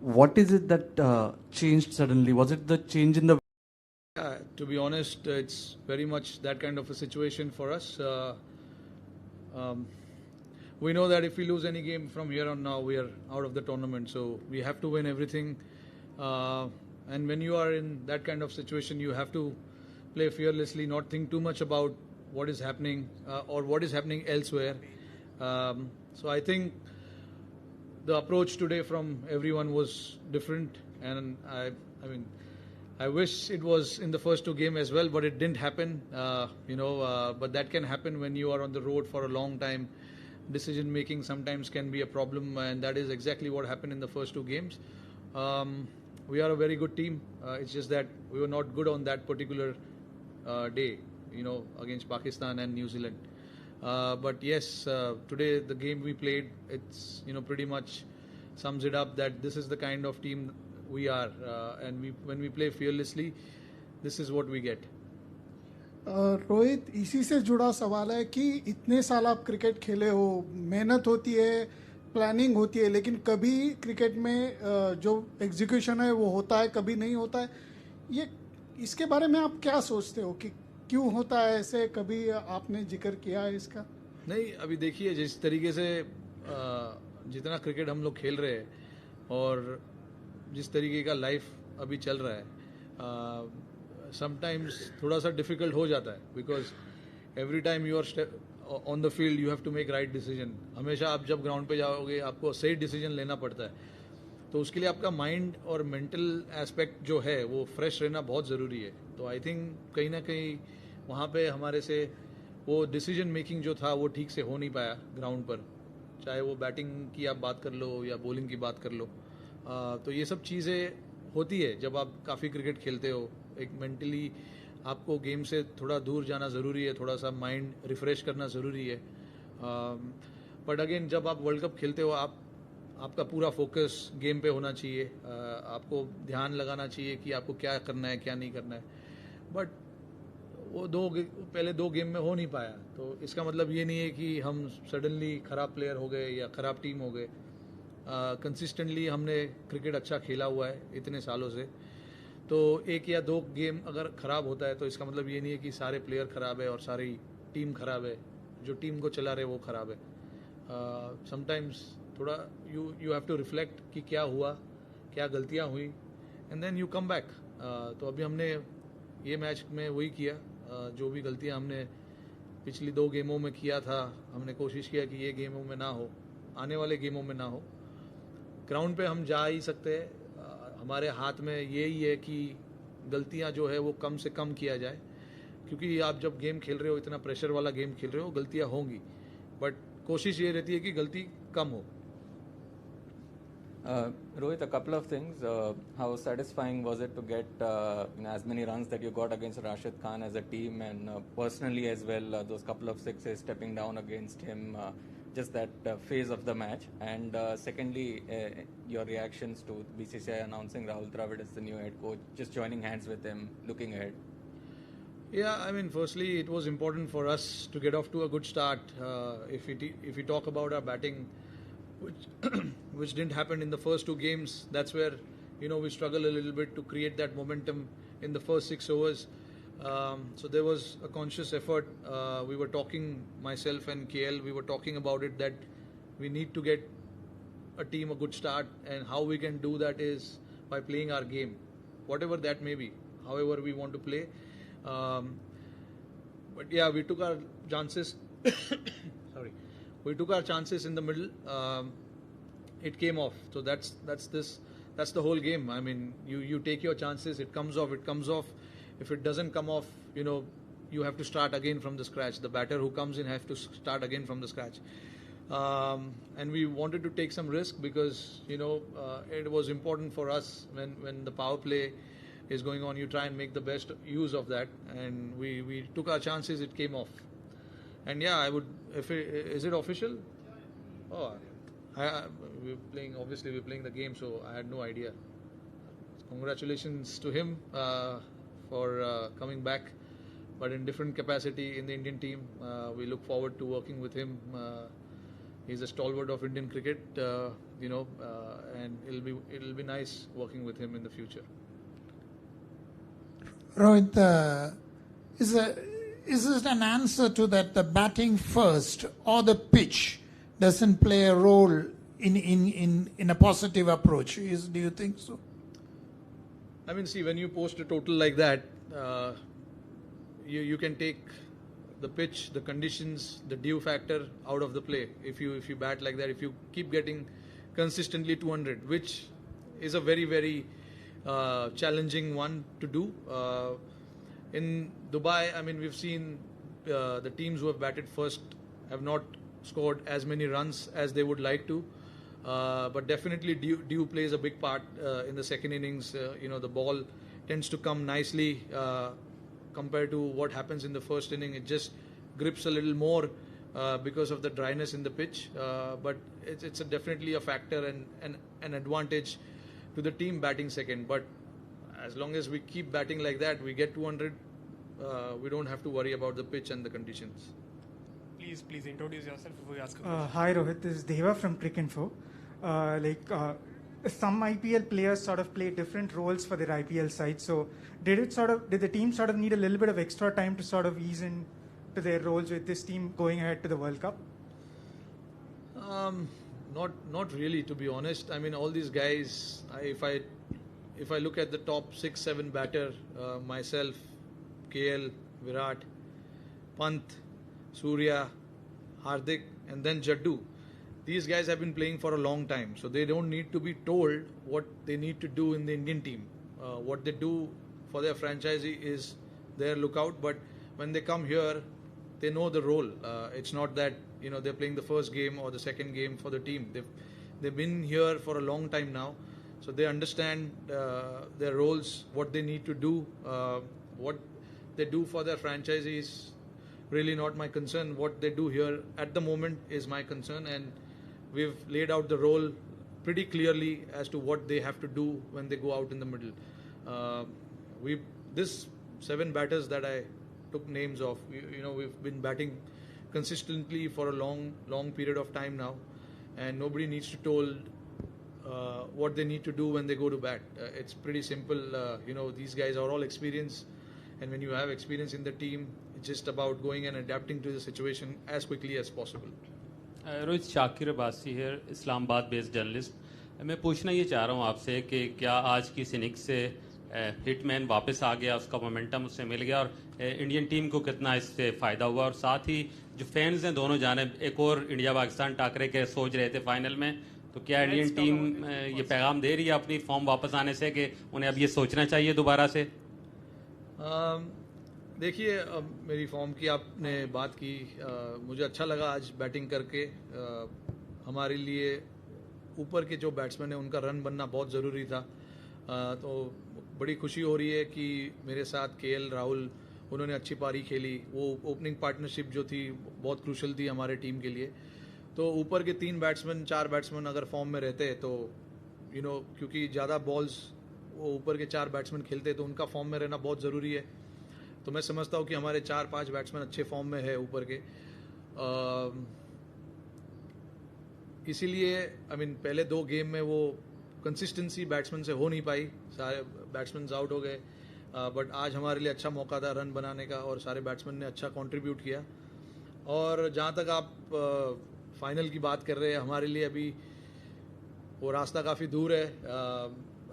What is it that changed suddenly? Was it the change in the? To be honest, it's very much that kind of a situation for us. Um, we know that if we lose any game from here on now, we are out of the tournament. So we have to win everything. And when you are in that kind of situation, you have to play fearlessly, not think too much about what is happening or what is happening elsewhere. So I think the approach today from everyone was different, and I mean, I wish it was in the first two games as well, but it didn't happen. But that can happen when you are on the road for a long time. Decision making sometimes can be a problem, and that is exactly what happened in the first two games. We are a very good team. It's just that we were not good on that particular day, against Pakistan and New Zealand. But yes, today the game we played, it's pretty much sums it up that this is the kind of team we are, and when we play fearlessly, this is what we get. Rohit, इसी से जुड़ा सवाल है कि इतने साल आप cricket खेले हो, मेहनत होती है, प्लानिंग होती है, लेकिन कभी क्रिकेट में जो एग्जीक्यूशन है वो होता है, कभी नहीं होता है. ये इसके बारे में आप क्या सोचते हो कि क्यों होता है ऐसे? कभी आपने जिक्र किया है इसका? नहीं, अभी देखिए जिस तरीके से जितना क्रिकेट हम लोग खेल रहे हैं और जिस तरीके का लाइफ अभी चल रहा है, समटाइम्स थोड़ा सा डिफिकल्ट हो जाता है, because every time you are on the field you have to make right decision. हमेशा आप जब ग्राउंड पे जाओगे आपको सही डिसीजन लेना पड़ता है, तो उसके लिए आपका माइंड और मेंटल एस्पेक्ट जो है वो फ्रेश रहना बहुत ज़रूरी है. तो आई थिंक कहीं ना कहीं वहाँ पे हमारे से वो डिसीजन मेकिंग जो था वो ठीक से हो नहीं पाया ग्राउंड पर, चाहे वो बैटिंग की आप बात कर लो या बॉलिंग की बात कर लो. तो ये सब चीज़ें होती है जब आप काफ़ी क्रिकेट खेलते हो. एक मेंटली आपको गेम से थोड़ा दूर जाना ज़रूरी है, थोड़ा सा माइंड रिफ़्रेश करना ज़रूरी है. बट अगेन जब आप वर्ल्ड कप खेलते हो आपका पूरा फोकस गेम पे होना चाहिए. आपको ध्यान लगाना चाहिए कि आपको क्या करना है क्या नहीं करना है. बट वो पहले दो गेम में हो नहीं पाया, तो इसका मतलब ये नहीं है कि हम सडनली ख़राब प्लेयर हो गए या ख़राब टीम हो गए. कंसिस्टेंटली हमने क्रिकेट अच्छा खेला हुआ है इतने सालों से. तो एक या दो गेम अगर ख़राब होता है तो इसका मतलब ये नहीं है कि सारे प्लेयर ख़राब है और सारी टीम ख़राब है, जो टीम को चला रहे वो ख़राब है. समटाइम्स थोड़ा यू हैव टू रिफ्लेक्ट कि क्या हुआ, क्या गलतियाँ हुई, and then you come back. तो अभी हमने ये मैच में वही किया. जो भी गलतियाँ हमने पिछली दो गेमों में किया था, हमने कोशिश किया कि ये गेमों में ना हो, आने वाले गेमों में ना हो. ग्राउंड पे हम जा ही सकते हैं, हमारे हाथ में यही है कि गलतियां जो है वो कम से कम किया जाए, क्योंकि आप जब गेम खेल रहे हो, इतना प्रेशर वाला गेम खेल रहे हो, गलतियां होंगी, बट कोशिश ये रहती है कि गलती कम हो. Rohit, a couple of things. How satisfying was it to get as many runs that you got against Rashid Khan as a team, and personally as well, those couple of sixes, stepping down against him, just that phase of the match? And secondly, your reactions to BCCI announcing Rahul Dravid as the new head coach, just joining hands with him, looking ahead. Yeah, I mean, firstly, it was important for us to get off to a good start. If we talk about our batting, which which didn't happen in the first two games, that's where we struggle a little bit to create that momentum in the first 6 overs. So there was a conscious effort. We were talking, myself and KL, we were talking about it, that we need to get a team a good start, and how we can do that is by playing our game, whatever that may be, however we want to play. But yeah, we took our chances. Sorry, we took our chances in the middle. It came off. So that's the whole game. I mean, you take your chances. It comes off. It comes off. If it doesn't come off, you have to start again from the scratch. The batter who comes in has to start again from the scratch. And we wanted to take some risk because it was important for us when the power play is going on, you try and make the best use of that, and we took our chances. It came off. And yeah, I would, is it official? Oh, we're playing, obviously we're playing the game, so I had no idea. Congratulations to him for coming back, but in different capacity in the Indian team. We look forward to working with him he's a stalwart of Indian cricket, and it'll be nice working with him in the future. Rohit, is it an answer to that the batting first or the pitch doesn't play a role in a positive approach? Do you think so? I mean, see, when you post a total like that, you can take the pitch, the conditions, the dew factor out of the play. If you bat like that, if you keep getting consistently 200, which is a very, very challenging one to do. In Dubai, I mean, we've seen the teams who have batted first have not scored as many runs as they would like to. But definitely dew plays a big part in the second innings. The ball tends to come nicely compared to what happens in the first inning. It just grips a little more because of the dryness in the pitch. But it's definitely a factor and an advantage to the team batting second. But as long as we keep batting like that, we get 200. We don't have to worry about the pitch and the conditions. Please introduce yourself before you ask a question. Hi Rohit, this is Deva from Cricinfo. Some IPL players sort of play different roles for their IPL side. So did the team sort of need a little bit of extra time to sort of ease in to their roles with this team going ahead to the World Cup? Not really, to be honest. I mean, all these guys. If I look at the top 6-7 batter, myself, KL, Virat, Pant, Surya, Hardik, and then Jaddu. These guys have been playing for a long time, so they don't need to be told what they need to do in the Indian team. What they do for their franchisee is their lookout, but when they come here, they know the role. It's not that they're playing the first game or the second game for the team. They've been here for a long time now, so they understand their roles, what they need to do, what they do for their franchisee is really not my concern. What they do here at the moment is my concern, and we've laid out the role pretty clearly as to what they have to do when they go out in the middle. This 7 batters that I took names of, we've been batting consistently for a long period of time now, and nobody needs to told what they need to do when they go to bat. It's pretty simple. These guys are all experienced, and when you have experience in the team, it's just about going and adapting to the situation as quickly as possible. Rohit Shakir Abbasi है, Islamabad based journalist. मैं पूछना ये चाह रहा हूँ आपसे कि क्या आज की इनिंग्स से हिटमैन वापस आ गया, उसका मोमेंटम उससे मिल गया, और इंडियन टीम को कितना इससे फ़ायदा हुआ, और साथ ही जो फैंस हैं दोनों जानिब एक और इंडिया पाकिस्तान टाकरे के सोच रहे थे फाइनल में, तो क्या इंडियन टीम ये पैगाम दे रही है अपनी फॉर्म वापस आने से कि उन्हें अब ये सोचना चाहिए दोबारा से? देखिए, मेरी फॉर्म की आपने बात की, मुझे अच्छा लगा आज बैटिंग करके। हमारे लिए ऊपर के जो बैट्समैन हैं उनका रन बनना बहुत ज़रूरी था, तो बड़ी खुशी हो रही है कि मेरे साथ केएल राहुल उन्होंने अच्छी पारी खेली। वो ओपनिंग पार्टनरशिप जो थी बहुत क्रूशल थी हमारे टीम के लिए। तो ऊपर के 4 बैट्समैन अगर फॉर्म में रहते तो क्योंकि ज़्यादा बॉल्स वो ऊपर के 4 बैट्समैन खेलते तो उनका फॉर्म में रहना बहुत ज़रूरी है। तो मैं समझता हूँ कि हमारे 4-5 बैट्समैन अच्छे फॉर्म में है ऊपर के, इसीलिए पहले 2 गेम में वो कंसिस्टेंसी बैट्समैन से हो नहीं पाई, सारे बैट्समैन आउट हो गए। बट आज हमारे लिए अच्छा मौका था रन बनाने का, और सारे बैट्समैन ने अच्छा कंट्रीब्यूट किया। और जहाँ तक आप फाइनल की बात कर रहे हैं, हमारे लिए अभी वो रास्ता काफ़ी दूर है।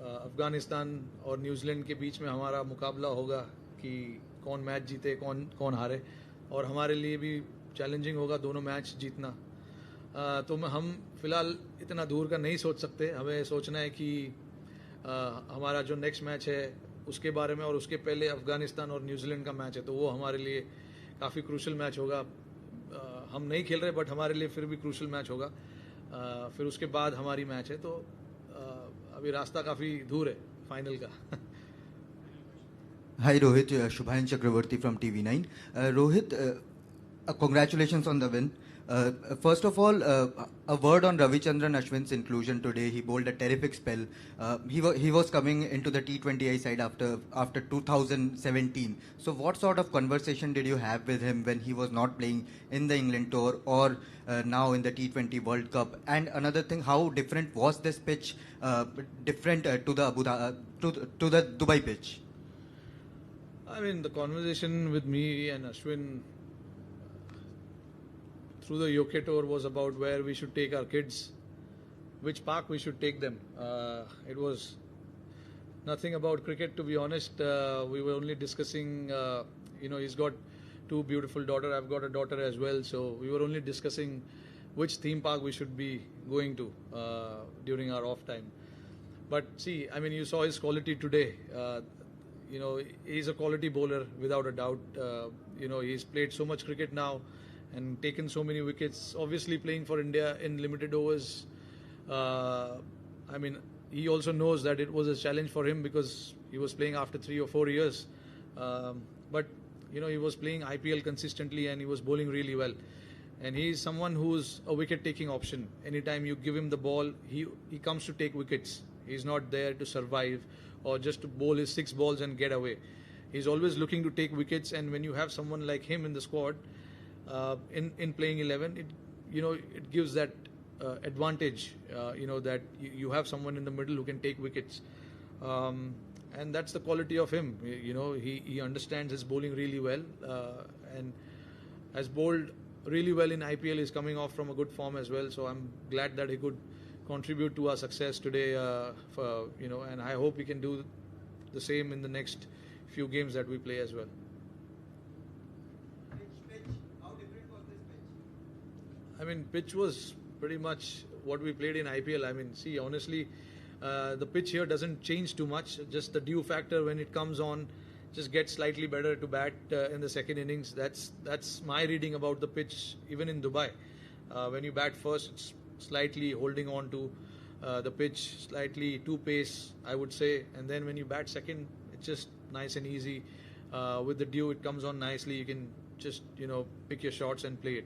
अफ़गानिस्तान और न्यूजीलैंड के बीच में हमारा मुकाबला होगा कि कौन मैच जीते कौन हारे, और हमारे लिए भी चैलेंजिंग होगा दोनों मैच जीतना। तो हम फिलहाल इतना दूर का नहीं सोच सकते। हमें सोचना है कि हमारा जो नेक्स्ट मैच है उसके बारे में, और उसके पहले अफ़गानिस्तान और न्यूजीलैंड का मैच है, तो वो हमारे लिए काफ़ी क्रूशल मैच होगा। हम नहीं खेल रहे बट हमारे लिए फिर भी क्रूशल मैच होगा। फिर उसके बाद हमारी मैच है, तो अभी रास्ता काफ़ी दूर है फाइनल का। Hi Rohit, Shubhayan Chakravarti from TV9. Rohit, congratulations on the win. First of all, a word on Ravichandran Ashwin's inclusion today. He bowled a terrific spell. He was coming into the T20I side after 2017. So what sort of conversation did you have with him when he was not playing in the England tour or now in the T20 World Cup? And another thing, how different was this pitch different to the to the Dubai pitch? I mean, the conversation with me and Ashwin through the UK tour was about where we should take our kids, which park we should take them. It was nothing about cricket, to be honest. We were only discussing, he's got two beautiful daughters. I've got a daughter as well. So we were only discussing which theme park we should be going to during our off time. But see, I mean, you saw his quality today. He's a quality bowler without a doubt. He's played so much cricket now and taken so many wickets. Obviously, playing for India in limited overs. He also knows that it was a challenge for him because he was playing after 3 or 4 years. But he was playing IPL consistently and he was bowling really well. And he is someone who's a wicket-taking option. Anytime you give him the ball, he comes to take wickets. He's not there to survive or just to bowl his 6 balls and get away. He's always looking to take wickets, and when you have someone like him in the squad, in playing 11, it gives that advantage. That you have someone in the middle who can take wickets, and that's the quality of him. He understands his bowling really well, and has bowled really well in IPL. He's coming off from a good form as well. So I'm glad that he could contribute to our success today. And I hope he can do the same in the next few games that we play as well. I mean, pitch was pretty much what we played in IPL. I mean, see, honestly, the pitch here doesn't change too much. Just the dew factor when it comes on just gets slightly better to bat in the second innings. That's my reading about the pitch, even in Dubai. When you bat first, it's slightly holding on to the pitch, slightly too pace, I would say. And then when you bat second, it's just nice and easy. With the dew, it comes on nicely. You can just, pick your shots and play it.